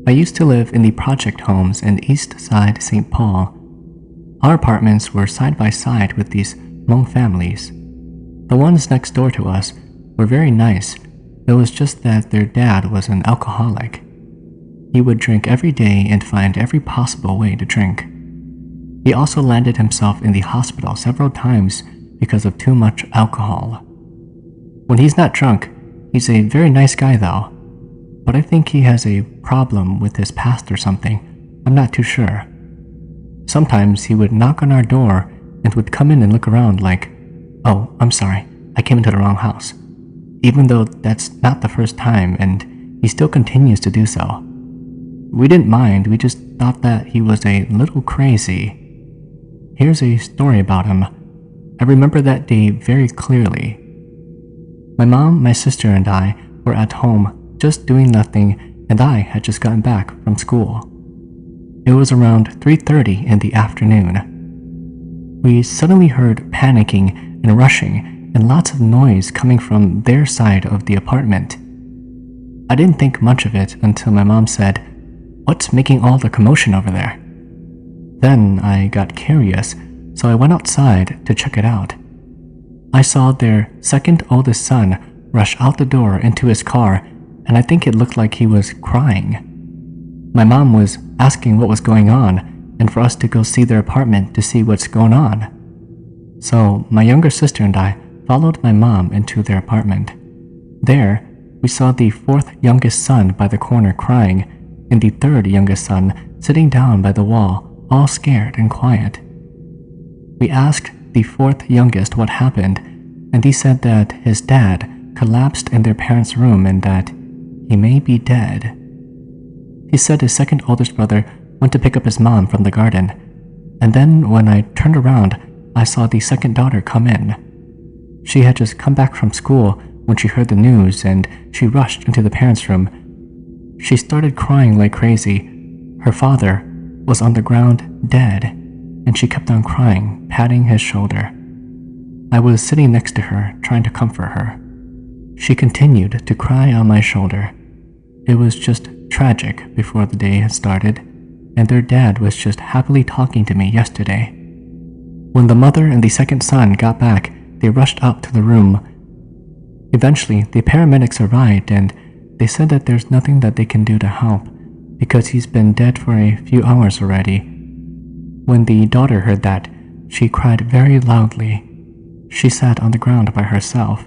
I used to live in the project homes in East Side, St. Paul. Our apartments were side by side with these Hmong families. The ones next door to us were very nice. It was just that their dad was an alcoholic. He would drink every day and find every possible way to drink. He also landed himself in the hospital several times because of too much alcohol. When he's not drunk, he's a very nice guy though, but I think he has a problem with his past or something. I'm not too sure. Sometimes he would knock on our door and would come in and look around like, "Oh, I'm sorry, I came into the wrong house," even though that's not the first time, and he still continues to do so. We didn't mind, we just thought that he was a little crazy. Here's a story about him. I remember that day very clearly. My mom, my sister, and I were at home just doing nothing, and I had just gotten back from school. It was around 3:30 in the afternoon. We suddenly heard panicking and rushing and lots of noise coming from their side of the apartment. I didn't think much of it until my mom said, "What's making all the commotion over there?" Then I got curious, so I went outside to check it out. I saw their second oldest son rush out the door into his car, and I think it looked like he was crying. My mom was asking what was going on and for us to go see their apartment to see what's going on. So my younger sister and I followed my mom into their apartment. There, we saw the fourth youngest son by the corner crying, and the third youngest son sitting down by the wall, all scared and quiet. We asked the fourth youngest what happened, and he said that his dad collapsed in their parents' room and that he may be dead. He said his second oldest brother went to pick up his mom from the garden, and then when I turned around, I saw the second daughter come in. She had just come back from school when she heard the news, and she rushed into the parents' room. She started crying like crazy. Her father was on the ground dead, and she kept on crying, patting his shoulder. I was sitting next to her, trying to comfort her. She continued to cry on my shoulder. It was just tragic before the day had started, and their dad was just happily talking to me yesterday. When the mother and the second son got back, they rushed up to the room. Eventually, the paramedics arrived, and they said that there's nothing that they can do to help because he's been dead for a few hours already. When the daughter heard that, she cried very loudly. She sat on the ground by herself.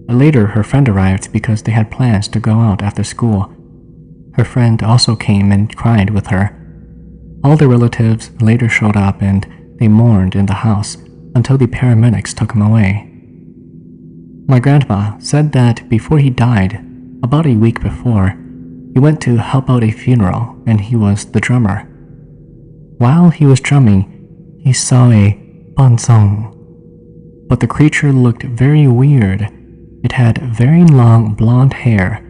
Later, her friend arrived because they had plans to go out after school. Her friend also came and cried with her. All the relatives later showed up and they mourned in the house until the paramedics took him away. My grandma said that before he died, about a week before, he went to help out a funeral and he was the drummer. While he was drumming, he saw a bonzong, but the creature looked very weird. It had very long blonde hair.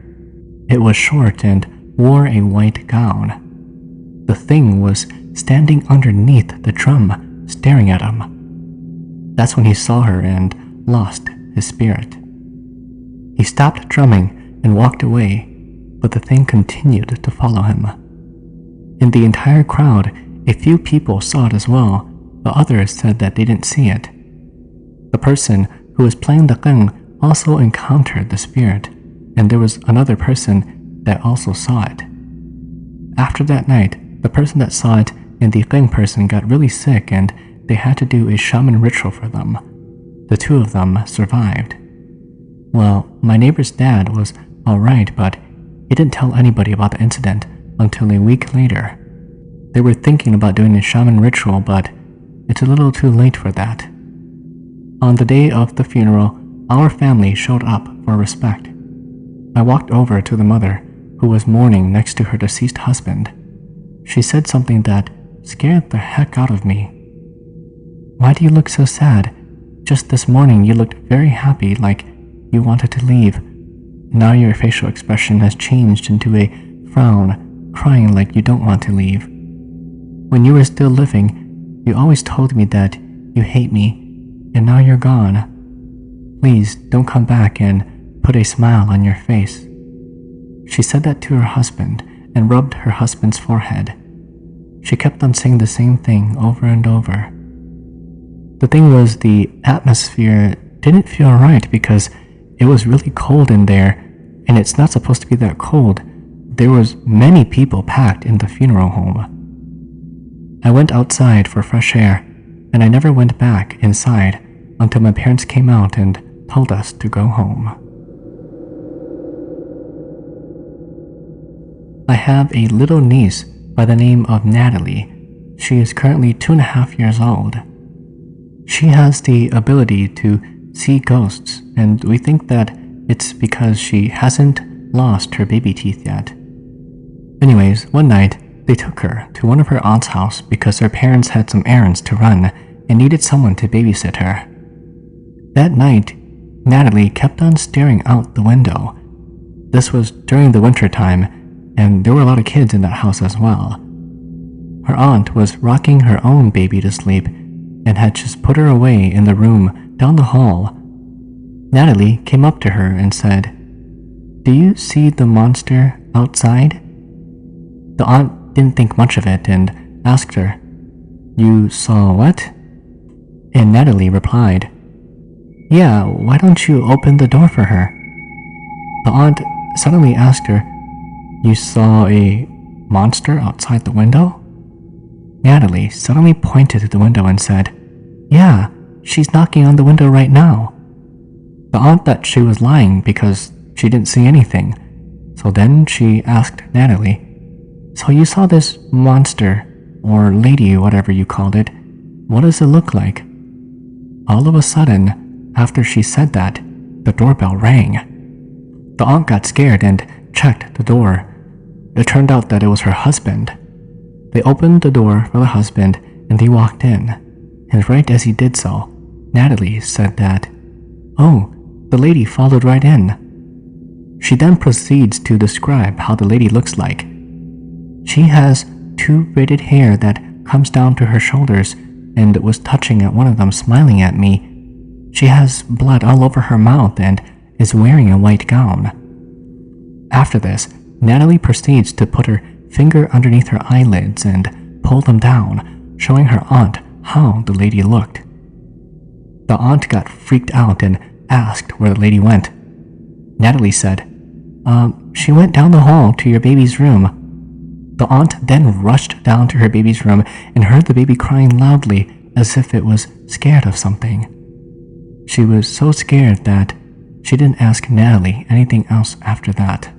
It was short and wore a white gown. The thing was standing underneath the drum, staring at him. That's when he saw her and lost his spirit. He stopped drumming and walked away, but the thing continued to follow him. In the entire crowd, a few people saw it as well, but others said that they didn't see it. The person who was playing the qing also encountered the spirit, and there was another person that also saw it. After that night, the person that saw it and the qing person got really sick and they had to do a shaman ritual for them. The two of them survived. Well, my neighbor's dad was alright, but he didn't tell anybody about the incident until a week later. They were thinking about doing a shaman ritual, but it's a little too late for that. On the day of the funeral, our family showed up for respect. I walked over to the mother, who was mourning next to her deceased husband. She said something that scared the heck out of me. "Why do you look so sad? Just this morning you looked very happy, like you wanted to leave. Now your facial expression has changed into a frown, crying like you don't want to leave. When you were still living, you always told me that you hate me, and now you're gone. Please don't come back and put a smile on your face." She said that to her husband, and rubbed her husband's forehead. She kept on saying the same thing over and over. The thing was, the atmosphere didn't feel right because it was really cold in there, and it's not supposed to be that cold. There was many people packed in the funeral home. I went outside for fresh air, and I never went back inside until my parents came out and told us to go home. I have a little niece by the name of Natalie. She is currently 2.5 years old. She has the ability to see ghosts, and we think that it's because she hasn't lost her baby teeth yet. Anyways, one night, they took her to one of her aunt's house because her parents had some errands to run and needed someone to babysit her. That night, Natalie kept on staring out the window. This was during the winter time, and there were a lot of kids in that house as well. Her aunt was rocking her own baby to sleep and had just put her away in the room down the hall. Natalie came up to her and said, "Do you see the monster outside?" The aunt didn't think much of it and asked her, "You saw what?" And Natalie replied, "Yeah, why don't you open the door for her?" The aunt suddenly asked her, "You saw a monster outside the window?" Natalie suddenly pointed to the window and said, "Yeah, she's knocking on the window right now." The aunt thought she was lying because she didn't see anything, so then she asked Natalie, "So you saw this monster, or lady, whatever you called it, what does it look like?" All of a sudden, after she said that, the doorbell rang. The aunt got scared and checked the door. It turned out that it was her husband. They opened the door for the husband and he walked in, and right as he did so, Natalie said that, "Oh, the lady followed right in." She then proceeds to describe how the lady looks like. She has 2 braided hair that comes down to her shoulders and was touching at one of them, smiling at me. She has blood all over her mouth and is wearing a white gown. After this, Natalie proceeds to put her finger underneath her eyelids and pull them down, showing her aunt how the lady looked. The aunt got freaked out and asked where the lady went. Natalie said, She went down the hall to your baby's room." The aunt then rushed down to her baby's room and heard the baby crying loudly as if it was scared of something. She was so scared that she didn't ask Natalie anything else after that.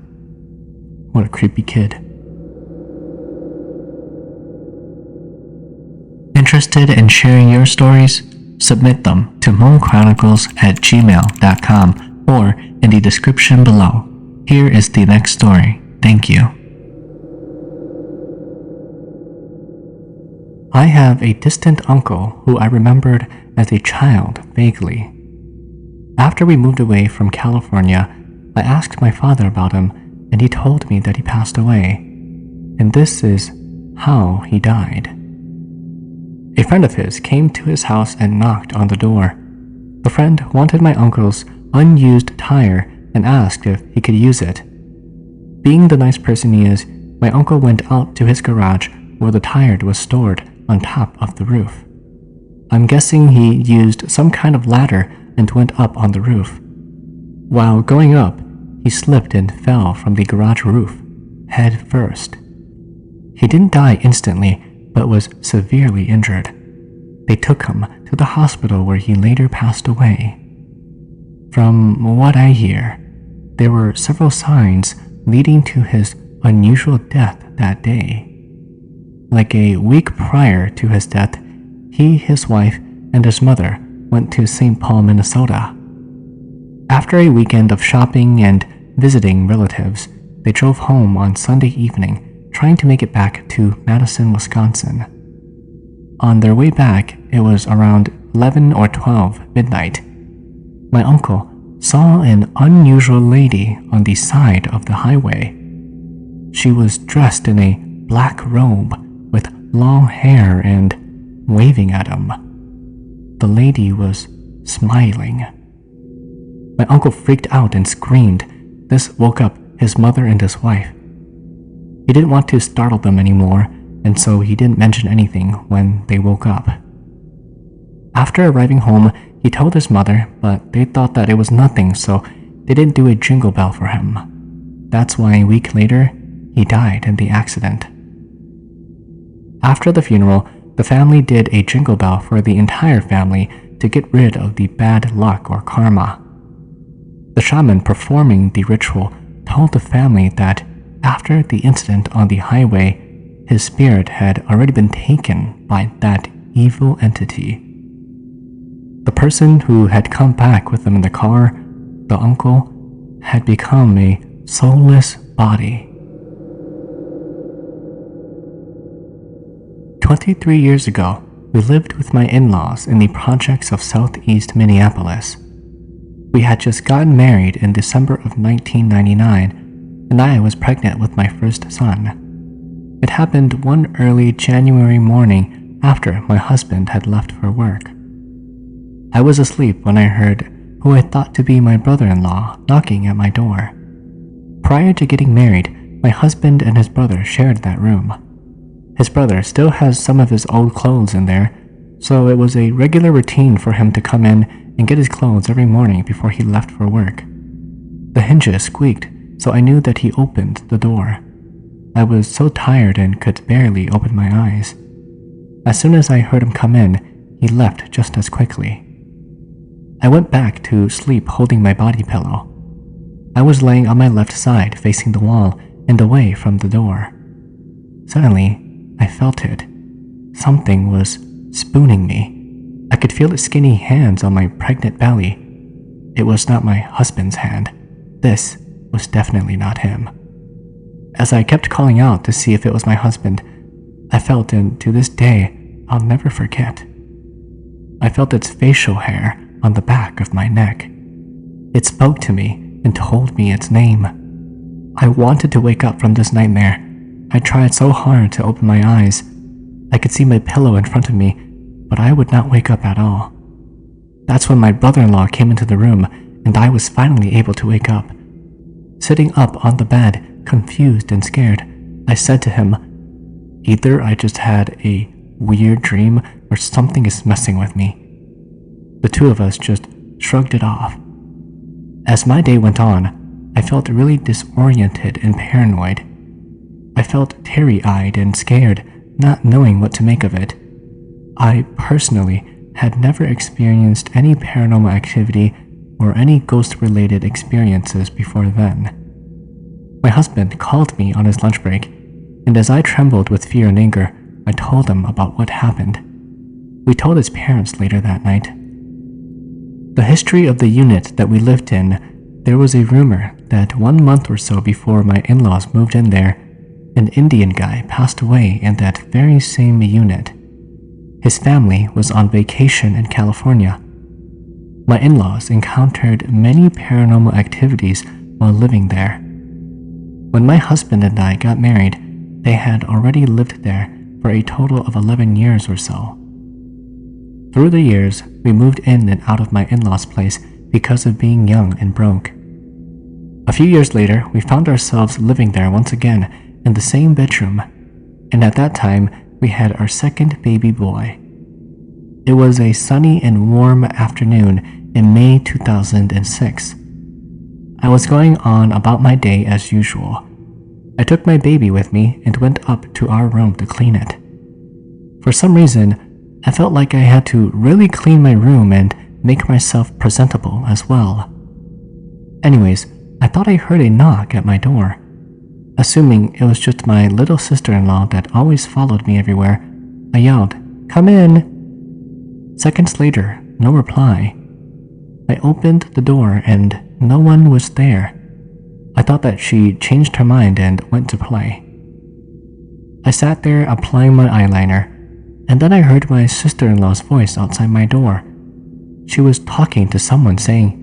What a creepy kid. Interested in sharing your stories? Submit them to HmongChronicles@gmail.com or in the description below. Here is the next story. Thank you. I have a distant uncle who I remembered as a child vaguely. After we moved away from California, I asked my father about him, and he told me that he passed away. And this is how he died. A friend of his came to his house and knocked on the door. The friend wanted my uncle's unused tire and asked if he could use it. Being the nice person he is, my uncle went out to his garage where the tire was stored on top of the roof. I'm guessing he used some kind of ladder and went up on the roof. While going up, he slipped and fell from the garage roof, head first. He didn't die instantly, but was severely injured. They took him to the hospital where he later passed away. From what I hear, there were several signs leading to his unusual death that day. Like a week prior to his death, he, his wife, and his mother went to St. Paul, Minnesota. After a weekend of shopping and visiting relatives, they drove home on Sunday evening, trying to make it back to Madison, Wisconsin. On their way back, it was around 11 or 12 midnight. My uncle saw an unusual lady on the side of the highway. She was dressed in a black robe with long hair and waving at him. The lady was smiling. My uncle freaked out and screamed. This woke up his mother and his wife. He didn't want to startle them anymore, and so he didn't mention anything when they woke up. After arriving home, he told his mother, but they thought that it was nothing, so they didn't do a jingle bell for him. That's why a week later, he died in the accident. After the funeral, the family did a jingle bell for the entire family to get rid of the bad luck or karma. The shaman performing the ritual told the family that after the incident on the highway, his spirit had already been taken by that evil entity. The person who had come back with them in the car, the uncle, had become a soulless body. 23 years ago, we lived with my in-laws in the projects of southeast Minneapolis. We had just gotten married in December of 1999, and I was pregnant with my first son. It happened one early January morning after my husband had left for work. I was asleep when I heard who I thought to be my brother-in-law knocking at my door. Prior to getting married, my husband and his brother shared that room. His brother still has some of his old clothes in there, so it was a regular routine for him to come in and get his clothes every morning before he left for work. The hinges squeaked, so I knew that he opened the door. I was so tired and could barely open my eyes. As soon as I heard him come in, he left just as quickly. I went back to sleep holding my body pillow. I was laying on my left side facing the wall and away from the door. Suddenly, I felt it. Something was spooning me. I could feel its skinny hands on my pregnant belly. It was not my husband's hand. This was definitely not him. As I kept calling out to see if it was my husband, I felt, and to this day, I'll never forget. I felt its facial hair on the back of my neck. It spoke to me and told me its name. I wanted to wake up from this nightmare. I tried so hard to open my eyes. I could see my pillow in front of me, but I would not wake up at all. That's when my brother-in-law came into the room, and I was finally able to wake up. Sitting up on the bed, confused and scared, I said to him, "Either I just had a weird dream or something is messing with me." The two of us just shrugged it off. As my day went on, I felt really disoriented and paranoid. I felt teary-eyed and scared, not knowing what to make of it. I personally had never experienced any paranormal activity or any ghost-related experiences before then. My husband called me on his lunch break, and as I trembled with fear and anger, I told him about what happened. We told his parents later that night. The history of the unit that we lived in, there was a rumor that 1 month or so before my in-laws moved in there, an Indian guy passed away in that very same unit. His family was on vacation in California. My in-laws encountered many paranormal activities while living there. When my husband and I got married, they had already lived there for a total of 11 years or so. Through the years, we moved in and out of my in-laws' place because of being young and broke. A few years later, we found ourselves living there once again in the same bedroom, and at that time, we had our second baby boy. It was a sunny and warm afternoon in May 2006. I was going on about my day as usual. I took my baby with me and went up to our room to clean it. For some reason, I felt like I had to really clean my room and make myself presentable as well. Anyways, I thought I heard a knock at my door. Assuming it was just my little sister-in-law that always followed me everywhere, I yelled, "Come in!" Seconds later, no reply. I opened the door and no one was there. I thought that she changed her mind and went to play. I sat there applying my eyeliner, and then I heard my sister-in-law's voice outside my door. She was talking to someone saying,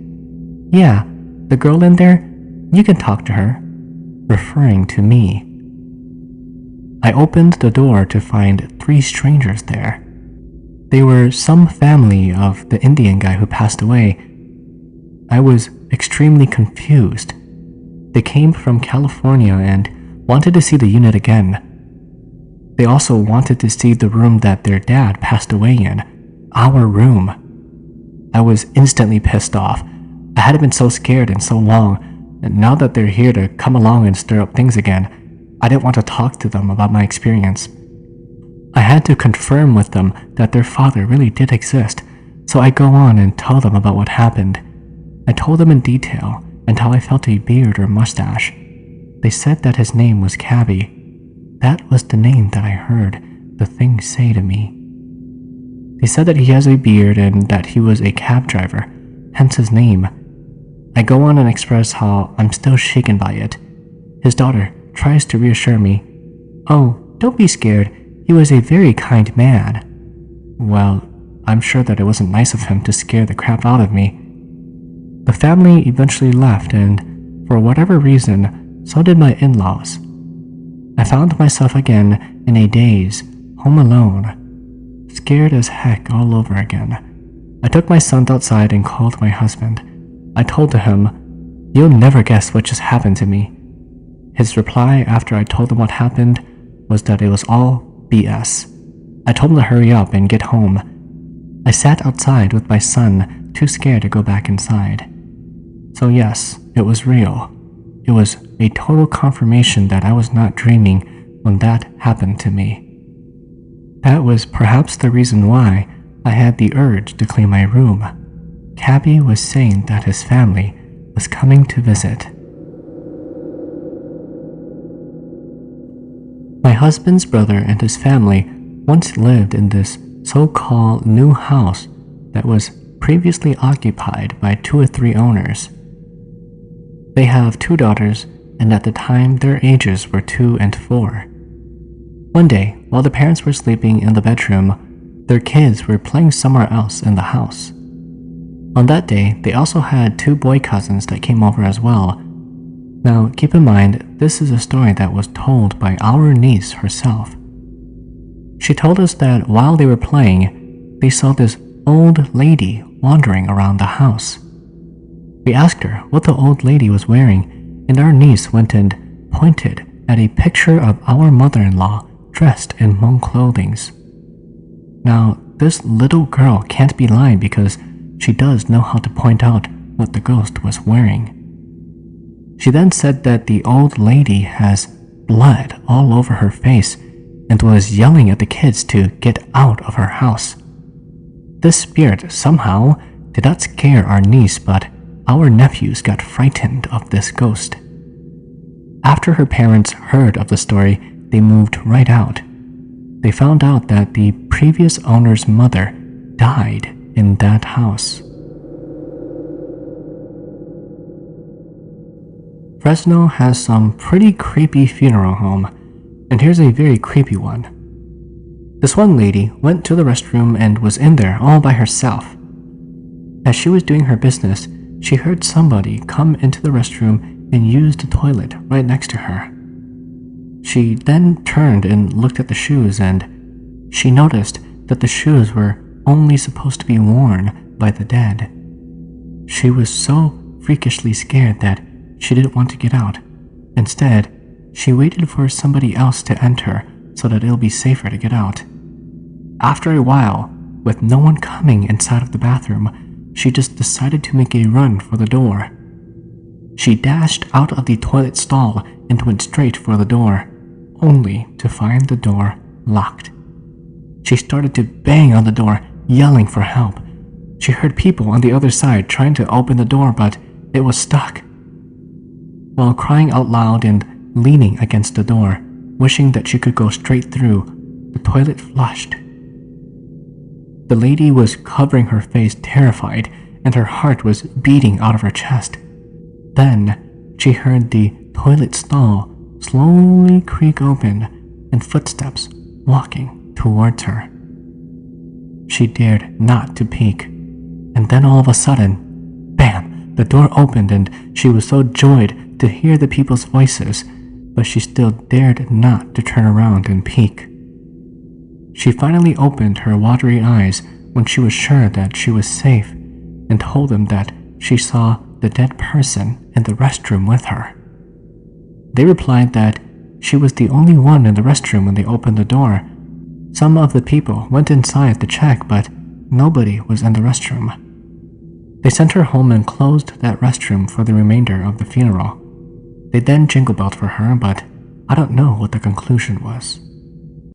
"Yeah, the girl in there, you can talk to her," referring to me. I opened the door to find 3 strangers there. They were some family of the Indian guy who passed away. I was extremely confused. They came from California and wanted to see the unit again. They also wanted to see the room that their dad passed away in, our room. I was instantly pissed off. I hadn't been so scared in so long, and now that they're here to come along and stir up things again, I didn't want to talk to them about my experience. I had to confirm with them that their father really did exist, so I go on and tell them about what happened. I told them in detail and how I felt a beard or mustache. They said that his name was Cabby. That was the name that I heard the thing say to me. They said that he has a beard and that he was a cab driver, hence his name. I go on and express how I'm still shaken by it. His daughter tries to reassure me. "Oh, don't be scared. He was a very kind man." Well, I'm sure that it wasn't nice of him to scare the crap out of me. The family eventually left, and for whatever reason, so did my in-laws. I found myself again in a daze, home alone, scared as heck all over again. I took my son outside and called my husband. I told him, "You'll never guess what just happened to me." His reply after I told him what happened was that it was all BS. I told him to hurry up and get home. I sat outside with my son, too scared to go back inside. So yes, it was real. It was a total confirmation that I was not dreaming when that happened to me. That was perhaps the reason why I had the urge to clean my room. Cabby was saying that his family was coming to visit. My husband's brother and his family once lived in this so-called new house that was previously occupied by 2 or 3 owners. They have 2 daughters, and at the time their ages were 2 and 4. One day, while the parents were sleeping in the bedroom, their kids were playing somewhere else in the house. On that day, they also had 2 boy cousins that came over as well. Now, keep in mind, this is a story that was told by our niece herself. She told us that while they were playing, they saw this old lady wandering around the house. We asked her what the old lady was wearing, and our niece went and pointed at a picture of our mother-in-law dressed in Hmong clothings. Now, this little girl can't be lying because she does know how to point out what the ghost was wearing. She then said that the old lady has blood all over her face and was yelling at the kids to get out of her house. This spirit somehow did not scare our niece, but our nephews got frightened of this ghost. After her parents heard of the story, they moved right out. They found out that the previous owner's mother died in that house. Fresno has some pretty creepy funeral home, and here's a very creepy one. This one lady went to the restroom and was in there all by herself. As she was doing her business, she heard somebody come into the restroom and use the toilet right next to her. She then turned and looked at the shoes, and she noticed that the shoes were only supposed to be worn by the dead. She was so freakishly scared that she didn't want to get out. Instead, she waited for somebody else to enter so that it'll be safer to get out. After a while, with no one coming inside of the bathroom, she just decided to make a run for the door. She dashed out of the toilet stall and went straight for the door, only to find the door locked. She started to bang on the door, yelling for help. She heard people on the other side trying to open the door, but it was stuck. While crying out loud and leaning against the door, wishing that she could go straight through, the toilet flushed. The lady was covering her face, terrified, and her heart was beating out of her chest. Then, she heard the toilet stall slowly creak open and footsteps walking towards her. She dared not to peek, and then all of a sudden, bam, the door opened and she was so joyed to hear the people's voices, but she still dared not to turn around and peek. She finally opened her watery eyes when she was sure that she was safe and told them that she saw the dead person in the restroom with her. They replied that she was the only one in the restroom when they opened the door. Some of the people went inside to check, but nobody was in the restroom. They sent her home and closed that restroom for the remainder of the funeral. They then jingle belled for her, but I don't know what the conclusion was.